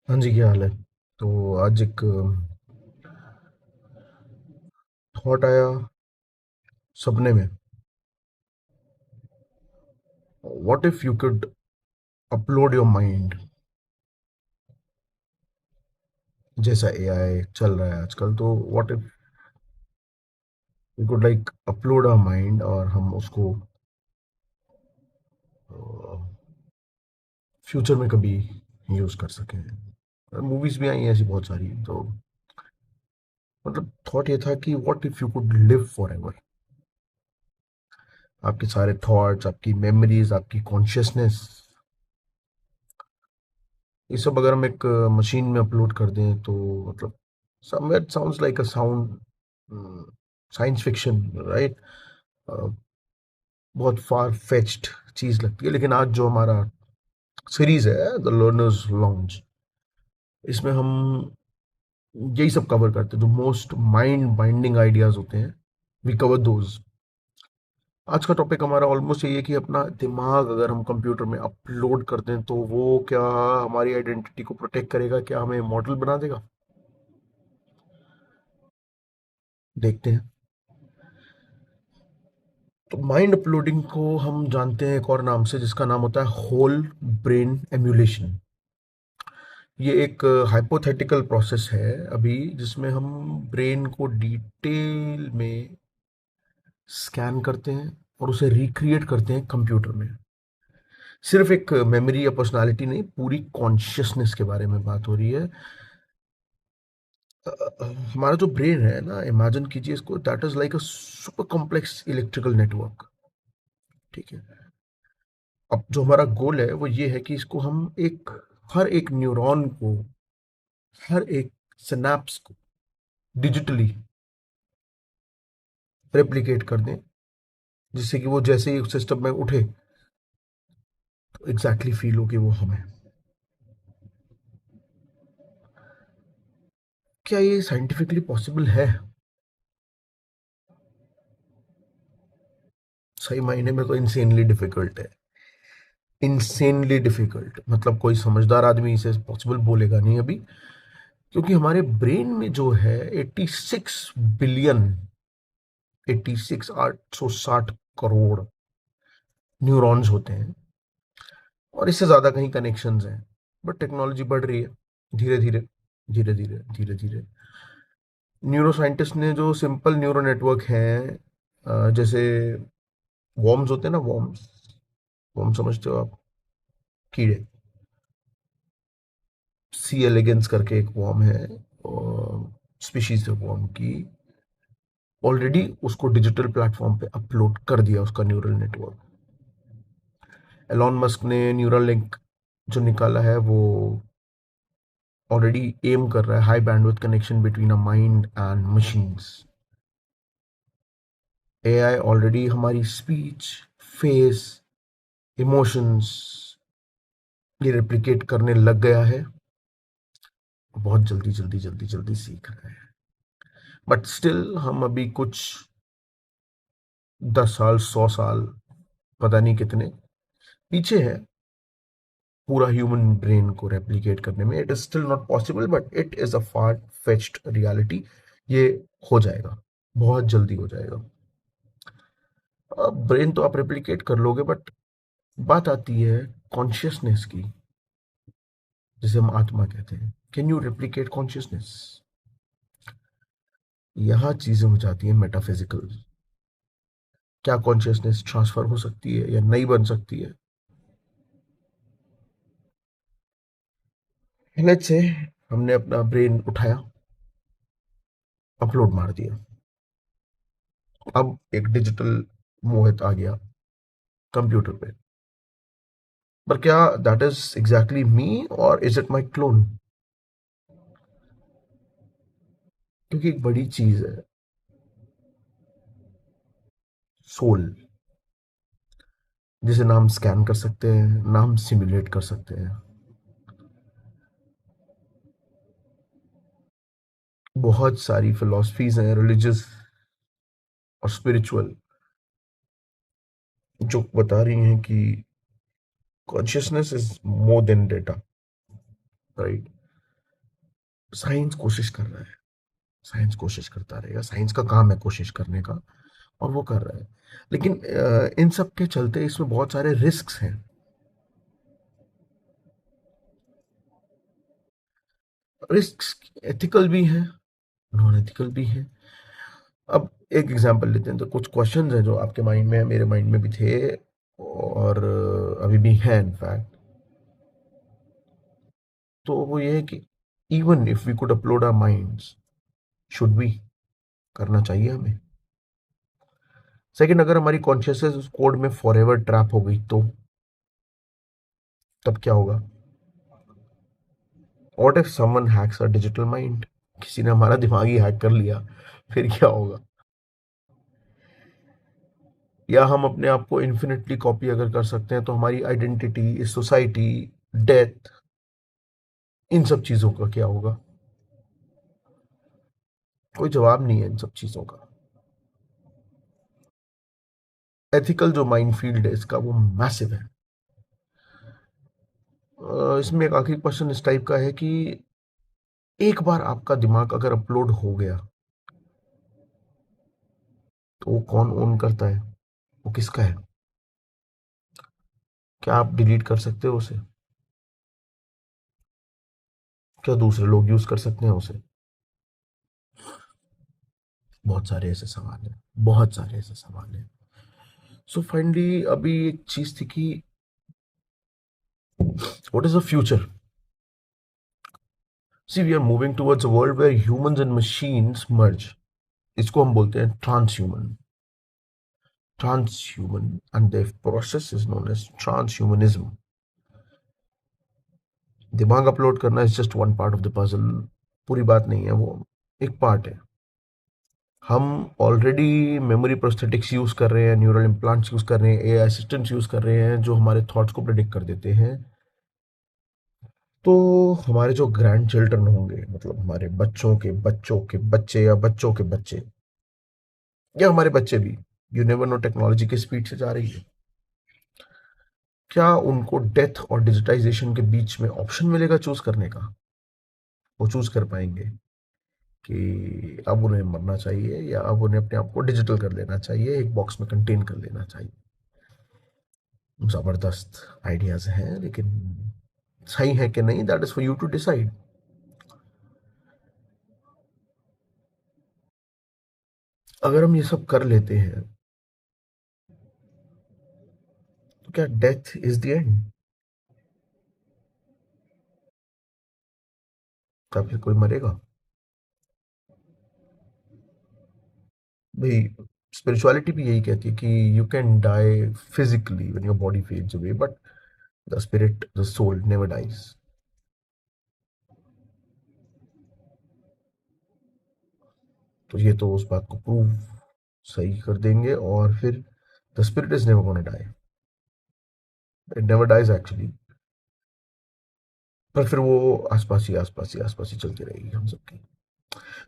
हाँ जी, क्या हाल है? तो आज एक थॉट आया सपने में। What if you could upload your mind, जैसा एआई चल रहा है आजकल, तो what if you could like upload our mind और हम उसको फ्यूचर में कभी यूज कर सकें। मूवीज भी आई हैं ऐसी बहुत सारी, तो मतलब थॉट ये था कि what if you could live for ever. आपके सारे थॉट्स, आपकी मेमोरीज, आपकी कॉन्शियसनेस, ये सब अगर हम एक मशीन में अपलोड कर दें तो मतलब somewhere it sounds like a sound science fiction, right? बहुत फार फेच्ड चीज लगती है, लेकिन आज जो हमारा सीरीज है द लर्नर्स लॉन्च, इसमें हम यही सब कवर करते हैं, जो मोस्ट माइंड बाइंडिंग आइडियाज होते हैं, वी कवर दोज। आज का टॉपिक हमारा ऑलमोस्ट यही है कि अपना दिमाग अगर हम कंप्यूटर में अपलोड कर दें तो वो क्या हमारी आइडेंटिटी को प्रोटेक्ट करेगा, क्या हमें मॉडल बना देगा? देखते हैं। तो माइंड अपलोडिंग को हम जानते हैं एक और नाम से, जिसका नाम होता है होल ब्रेन एम्यूलेशन। ये एक हाइपोथेटिकल प्रोसेस है अभी, जिसमें हम ब्रेन को डिटेल में स्कैन करते हैं और उसे रिक्रिएट करते हैं कंप्यूटर में। सिर्फ एक मेमोरी या पर्सनालिटी नहीं, पूरी कॉन्शियसनेस के बारे में बात हो रही है। हमारा जो ब्रेन है ना, इमेजिन कीजिए इसको, that is like a super complex electrical network. ठीक है। अब जो हमारा गोल है वो ये है कि इसको हम एक हर एक न्यूरॉन को, हर एक सिनेप्स को डिजिटली रेप्लिकेट कर दें, जिससे कि वो जैसे ही सिस्टम में उठे तो एग्जैक्टली फील हो कि वो हमें। क्या ये साइंटिफिकली पॉसिबल है? सही मायने में तो इंसेनली डिफिकल्ट है। इंसेनली डिफिकल्ट मतलब कोई समझदार आदमी इसे पॉसिबल बोलेगा नहीं अभी, क्योंकि हमारे ब्रेन में जो है 86 बिलियन, 86 860 करोड़ न्यूरॉन्स होते हैं, और इससे ज्यादा कहीं कनेक्शंस हैं। बट टेक्नोलॉजी बढ़ रही है धीरे धीरे, धीरे धीरे, धीरे धीरे। न्यूरो साइंटिस्ट ने जो सिंपल न्यूरो नेटवर्क हैं, जैसे वॉर्म्स होते हैं ना, वॉर्म्स, वॉर्म समझते हो आप? कीड़े। सी एलिगेंस करके एक वॉर्म है, और स्पीशीज है वॉर्म की। ऑलरेडी उसको डिजिटल प्लेटफॉर्म पे अपलोड कर दिया उसका न्यूरल नेटवर्क। एलॉन मस्क ने न्यूरल लिंक जो निकाला है वो ऑलरेडी एम कर रहा है high bandwidth connection between a mind and machines. AI already हमारी स्पीच, फेस, इमोशंस, ये रेप्लिकेट करने लग गया है। बहुत जल्दी जल्दी जल्दी जल्दी सीख रहा है। बट स्टिल हम अभी कुछ 10 साल, 100 साल, पता नहीं कितने पीछे है पूरा ह्यूमन ब्रेन को रेप्लिकेट करने में। It is still not possible, but it is a far fetched reality. ये हो जाएगा, बहुत जल्दी हो जाएगा। अब ब्रेन तो आप रेप्लिकेट कर लोगे, बट बात आती है कॉन्शियसनेस की, जिसे हम आत्मा कहते हैं। Can you replicate consciousness? यहां चीजें हो जाती हैं मेटाफिजिकल। क्या कॉन्शियसनेस ट्रांसफर हो सकती है या नहीं बन सकती है? लेट्स से हमने अपना ब्रेन उठाया, अपलोड मार दिया, अब एक डिजिटल मोहित आ गया कंप्यूटर पे। पर क्या दैट इज एग्जैक्टली मी, और इज इट माई क्लोन? क्योंकि एक बड़ी चीज है सोल, जिसे ना हम स्कैन कर सकते हैं, ना हम सिमुलेट कर सकते हैं। बहुत सारी फिलोसफीज हैं, रिलीजियस और स्पिरिचुअल, जो बता रही हैं कि consciousness is more than data, right? Science कोशिश कर रहा है, साइंस कोशिश करता रहेगा, साइंस का काम है कोशिश करने का, और वो कर रहा है। लेकिन इन सब के चलते इसमें बहुत सारे रिस्क्स हैं। रिस्क्स एथिकल भी हैं, नॉन एथिकल भी हैं। अब एक एग्जांपल लेते हैं, तो कुछ क्वेश्चंस हैं जो आपके माइंड में है, मेरे माइंड में भी थे, और अभी भी हैं इनफैक्ट। तो वो ये है कि even if we could upload our minds, should we, करना चाहिए हमें? सेकंड, अगर हमारी कॉन्शियसनेस उस कोड में फॉर एवर ट्रैप हो गई तो तब क्या होगा? What if someone hacks a digital mind? किसी ने हमारा दिमाग ही हैक कर लिया, फिर क्या होगा? या हम अपने आप को इन्फिनिटली कॉपी अगर कर सकते हैं, तो हमारी आइडेंटिटी, सोसाइटी, डेथ, इन सब चीजों का क्या होगा? कोई जवाब नहीं है इन सब चीजों का। एथिकल जो माइंड फील्ड है इसका, वो मैसिव है। इसमें एक आखिरी क्वेश्चन इस टाइप का है कि एक बार आपका दिमाग अगर अपलोड हो गया, तो वो कौन ओन करता है? वो किसका है? क्या आप डिलीट कर सकते हो उसे? क्या दूसरे लोग यूज कर सकते हैं उसे? बहुत सारे ऐसे सवाल हैं, बहुत सारे ऐसे सवाल हैं। सो फाइनली अभी एक चीज थी कि what is the future? See, we are moving towards a world where humans and machines merge. इसको हम बोलते हैं trans human, and the process is known as transhumanism. दिमाग अपलोड करना is just one part of the puzzle, पूरी बात नहीं है, वो एक पार्ट है। हम ऑलरेडी मेमोरी प्रोस्थेटिक्स यूज कर रहे हैं, न्यूरल इम्प्लांट्स यूज कर रहे हैं, एआई असिस्टेंट्स यूज कर रहे हैं जो हमारे थॉट्स को प्रेडिक्ट कर देते हैं। तो हमारे जो ग्रैंड चिल्ड्रन होंगे, मतलब हमारे बच्चों के बच्चों के बच्चे या बच्चों के बच्चे, या हमारे बच्चे भी, यू नेवर नो टेक्नोलॉजी की स्पीड से जा रही है, क्या उनको डेथ और डिजिटाइजेशन के बीच में ऑप्शन मिलेगा चूज करने का? वो चूज कर पाएंगे कि अब उन्हें मरना चाहिए या अब उन्हें अपने आप को डिजिटल कर लेना चाहिए, एक बॉक्स में कंटेन कर लेना चाहिए? जबरदस्त आइडियाज हैं, लेकिन सही है कि नहीं, that is for you to decide. अगर हम ये सब कर लेते हैं, तो क्या डेथ इज द एंड? क्या फिर कोई मरेगा? भाई, स्पिरिचुअलिटी भी यही कहती है कि you can die physically when your body fades away, but the spirit, the soul never dies. तो ये तो उस बात को प्रूव सही कर देंगे, और फिर the spirit is never gonna die, it never dies actually. पर फिर वो आसपास ही चलती रहेगी हम सबकी।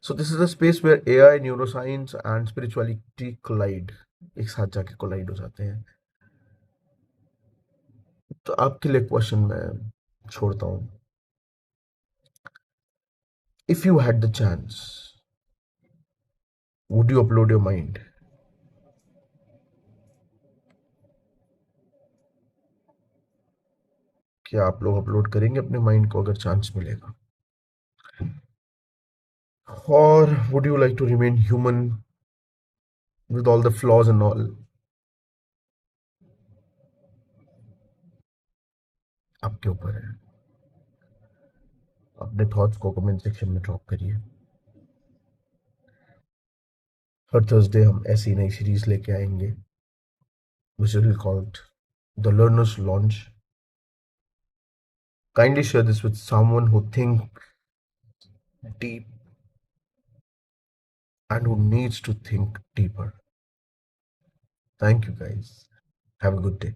So this is a space where AI, neuroscience and spirituality collide, एक साथ जाके कोलाइड हो जाते हैं। तो आपके लिए क्वेश्चन मैं छोड़ता हूँ, if you had the chance, would you upload your mind? क्या आप लोग अपलोड करेंगे अपने माइंड को अगर चांस मिलेगा? और would you like to remain human with all the flaws and all? आपके ऊपर है। अपने थॉट्स को कमेंट सेक्शन में ड्रॉप करिए। हर थर्सडे हम ऐसी नई सीरीज लेके आएंगे, which will be called The Learner's Launch. Kindly share this with someone who thinks deep and who needs to think deeper. Thank you guys. Have a good day.